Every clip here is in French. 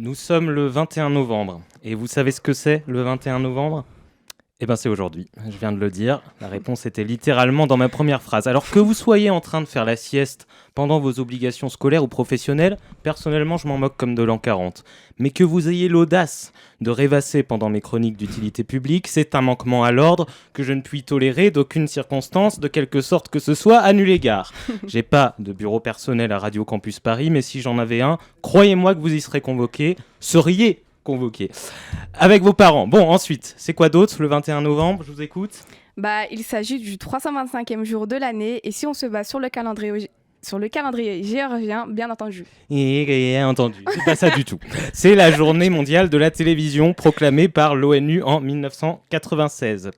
Nous sommes le 21 novembre. Et vous savez ce que c'est le 21 novembre ? Eh bien c'est aujourd'hui, je viens de le dire. La réponse était littéralement dans ma première phrase. Alors que vous soyez en train de faire la sieste pendant vos obligations scolaires ou professionnelles, personnellement je m'en moque comme de l'an 40. Mais que vous ayez l'audace de rêvasser pendant mes chroniques d'utilité publique, c'est un manquement à l'ordre que je ne puis tolérer d'aucune circonstance, de quelque sorte que ce soit, à nul égard. J'ai pas de bureau personnel à Radio Campus Paris, mais si j'en avais un, croyez-moi que vous y serez seriez convoqué. Avec vos parents. Bon, ensuite, c'est quoi d'autre le 21 novembre ? Je vous écoute. Il s'agit du 325e jour de l'année et si on se base sur le calendrier géorgien, bien entendu. Et entendu, c'est pas ça du tout. C'est la journée mondiale de la télévision proclamée par l'ONU en 1996.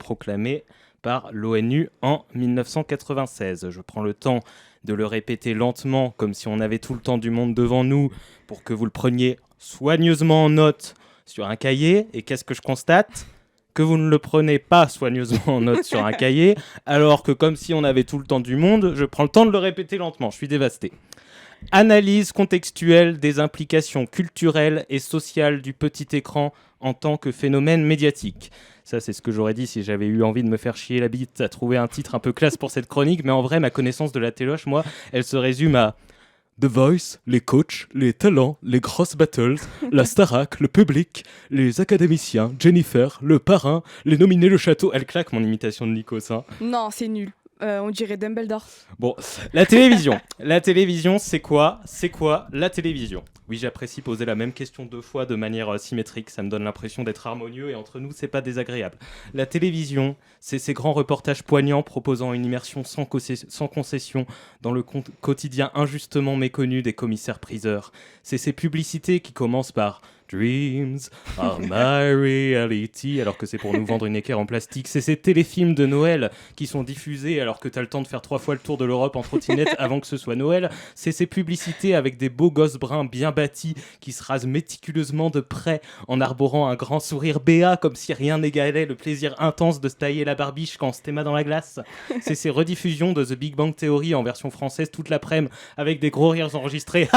Je prends le temps de le répéter lentement, comme si on avait tout le temps du monde devant nous, pour que vous le preniez soigneusement en note sur un cahier. Et qu'est-ce que je constate ? Que vous ne le prenez pas soigneusement en note sur un cahier, alors que comme si on avait tout le temps du monde, je prends le temps de le répéter lentement. Je suis dévasté. Analyse contextuelle des implications culturelles et sociales du petit écran en tant que phénomène médiatique. Ça, c'est ce que j'aurais dit si j'avais eu envie de me faire chier la bite à trouver un titre un peu classe pour cette chronique. Mais en vrai, ma connaissance de la téloche, moi, elle se résume à The Voice, les coachs, les talents, les grosses battles, la Starac, le public, les académiciens, Jennifer, le parrain, les nominés, le château. Elle claque mon imitation de Nikos, hein. Non, c'est nul. On dirait Dumbledore. Bon, la télévision. La télévision, c'est quoi ? C'est quoi la télévision ? Oui, j'apprécie poser la même question deux fois de manière symétrique. Ça me donne l'impression d'être harmonieux et entre nous, c'est pas désagréable. La télévision, c'est ces grands reportages poignants proposant une immersion sans concession dans le quotidien injustement méconnu des commissaires-priseurs. C'est ces publicités qui commencent par Dreams are my reality, alors que c'est pour nous vendre une équerre en plastique. C'est ces téléfilms de Noël qui sont diffusés alors que t'as le temps de faire 3 fois le tour de l'Europe en trottinette avant que ce soit Noël. C'est ces publicités avec des beaux gosses bruns bien bâtis qui se rasent méticuleusement de près en arborant un grand sourire béat comme si rien n'égalait le plaisir intense de se tailler la barbiche quand on se téma dans la glace. C'est ces rediffusions de The Big Bang Theory en version française toute l'après-midi avec des gros rires enregistrés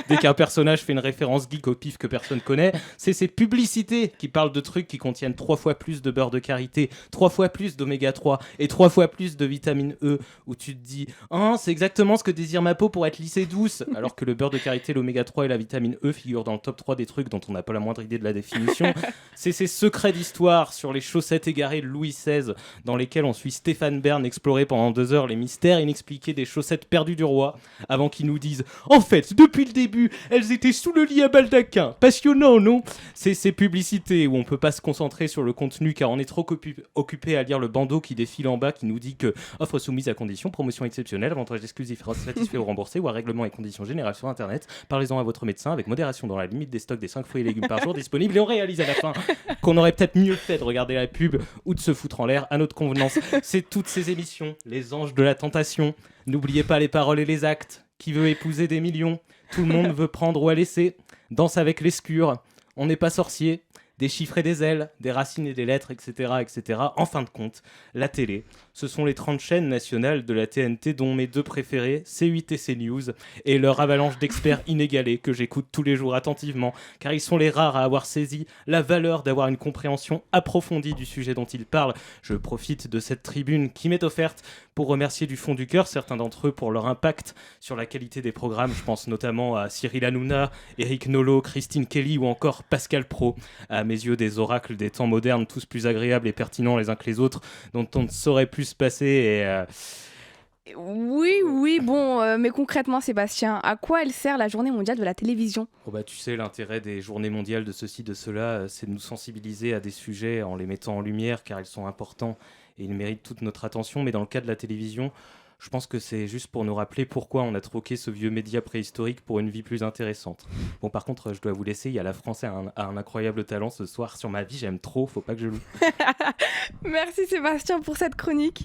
dès qu'un personnage fait une référence geek au pif que personne connaît. C'est ces publicités qui parlent de trucs qui contiennent 3 fois plus de beurre de karité, 3 fois plus d'oméga 3 et 3 fois plus de vitamine E, où tu te dis « Oh, c'est exactement ce que désire ma peau pour être lisse et douce !» alors que le beurre de karité, l'oméga 3 et la vitamine E figurent dans le top 3 des trucs dont on n'a pas la moindre idée de la définition. C'est ces secrets d'histoire sur les chaussettes égarées de Louis XVI, dans lesquels on suit Stéphane Bern explorer pendant 2 heures les mystères inexpliqués des chaussettes perdues du roi, avant qu'ils nous disent « En fait, depuis le début, elles étaient sous le lit à baldaquin !» Passionnant, non ? C'est ces publicités où on peut pas se concentrer sur le contenu car on est trop occupé à lire le bandeau qui défile en bas qui nous dit que offre soumise à conditions, promotion exceptionnelle, avantages exclusifs satisfaits ou remboursés ou à règlement et conditions générales sur internet. Parlez-en à votre médecin avec modération dans la limite des stocks des 5 fruits et légumes par jour disponibles et on réalise à la fin qu'on aurait peut-être mieux fait de regarder la pub ou de se foutre en l'air à notre convenance. C'est toutes ces émissions, les anges de la tentation. N'oubliez pas les paroles et les actes. Qui veut épouser des millions ? Tout le monde veut prendre ou à laisser. Danse avec l'escure, on n'est pas sorcier, des chiffres et des ailes, des racines et des lettres, etc., etc. En fin de compte, la télé, ce sont les 30 chaînes nationales de la TNT dont mes 2 préférés, C8 et CNews, et leur avalanche d'experts inégalés que j'écoute tous les jours attentivement, car ils sont les rares à avoir saisi la valeur d'avoir une compréhension approfondie du sujet dont ils parlent. Je profite de cette tribune qui m'est offerte pour remercier du fond du cœur certains d'entre eux pour leur impact sur la qualité des programmes. Je pense notamment à Cyril Hanouna, Eric Nolot, Christine Kelly ou encore Pascal Praud. À mes yeux, des oracles des temps modernes, tous plus agréables et pertinents les uns que les autres, dont on ne saurait plus se passer Oui, bon, mais concrètement, Sébastien, à quoi elle sert la journée mondiale de la télévision ? Oh bah, tu sais, l'intérêt des journées mondiales de ceci, de cela, c'est de nous sensibiliser à des sujets en les mettant en lumière car ils sont importants et ils méritent toute notre attention. Mais dans le cas de la télévision, je pense que c'est juste pour nous rappeler pourquoi on a troqué ce vieux média préhistorique pour une vie plus intéressante. Bon, par contre, je dois vous laisser, il y a la France a un incroyable talent ce soir sur ma vie, j'aime trop, faut pas que je loue. Merci Sébastien pour cette chronique.